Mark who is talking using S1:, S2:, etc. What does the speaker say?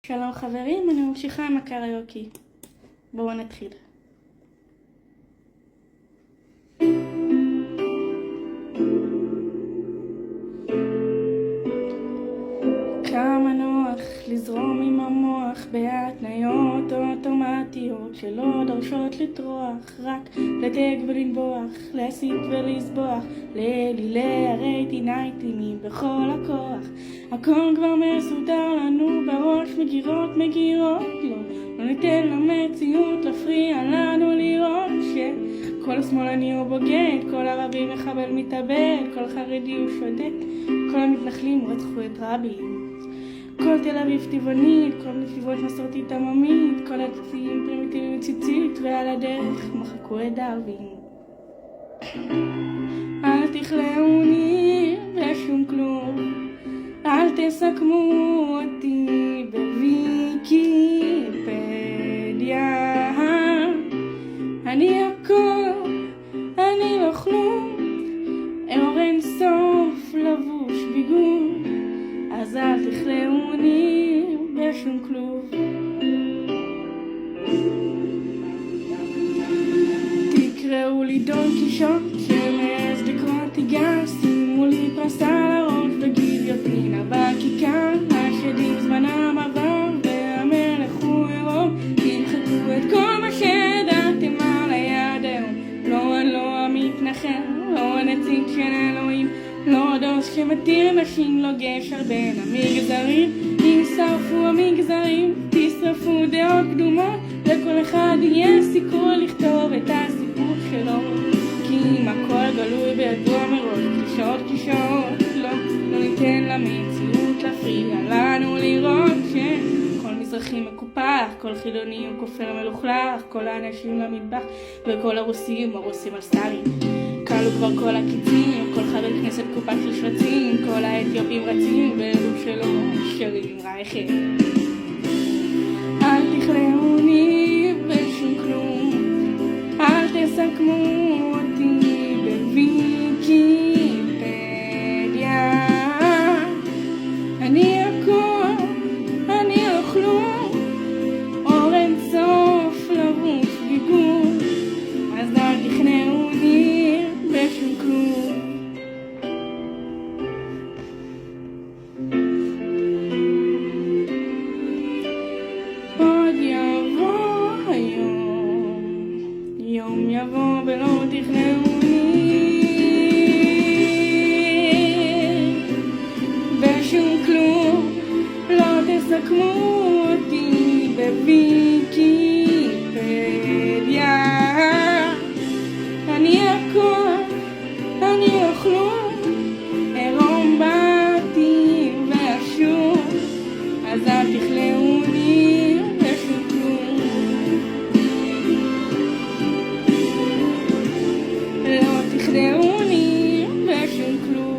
S1: שלום חברים, אני ממשיכה עם הקריוקי. בואו נתחיל. כמה נוח לזרום עם המוח בהתניות אוטומטיות שלא דורשות לטרוח, רק לתג ולנבוח, להסיט ולסבוח, לאלילי הרייטינאיטימי בכל הכוח. הכל כבר מסודר לנו בראש, מגירות לא ניתן למציאות להפריע לנו לראות שכל השמאלני הוא בוגד, כל ערבי מחבל מתאבד, כל חרדי הוא שודד, כל המתנחלים רצחו את רבין, כל תל אביב טבעונית, כל נתיבות מסורתית עממית, כל הדתיים פרימיטיביים ציצית, ועל הדרך מחקו את דרווין. אל תכלאוני בשום כלום, אל תסכמו אותי בוויקיפדיה. אני הכל, אני לא כלום, אור אין סוף לבוש ביגוד, אז אל תכלאוני בשום כלום. תקראו לי דון קישוט שמעז לקרוא תיגר, שימו לי פרס על הראש בגיליוטינה בכיכר, השדים זמנם עבר והמלך הוא עירום, תמחקו את כל מה שידעתם על היד היום. לא, אני לא המתנחל, לא הנציג של אלוהים, לא דוס שמתיר נשים, לא גשר בין המגזרים. אם שרפו המגזרים, תשרפו דעות קדומות, לכל אחד יהיה סיכוי לכתוב את הסיפור שלו, כי אם הכל גלוי בידוע מראש, קלישאות, לא ניתן למציאות להפריע לנו לראות שכל מזרחי מקופח, כל חילוני הוא כופר מלוכלך, כל האנשים למטבח וכל הרוסים על סטלין. קלו כבר כל הקיצים, כל חבר כנסת קופה של שרצים, כל האתיופים רצים ואלו שלא שרים רייכם. אל תכלאוני בשום כלום, אל תסכמו אותי בוויקיפדיה. אני הכל, אני לא כלום, אור אין סוף לבוש ביגוד, אז אל תכלאוני בשום כלום. עוד יבוא היום, יום יבוא ולא תכלאוני בשום כלום, לא תסכמו אותי בוויקיפדיה. אני הכל, אני לא כלום, עירום באתי ואשור, אז אל תכלאוני בשום כלום. לא תכלאוני בשום כלום.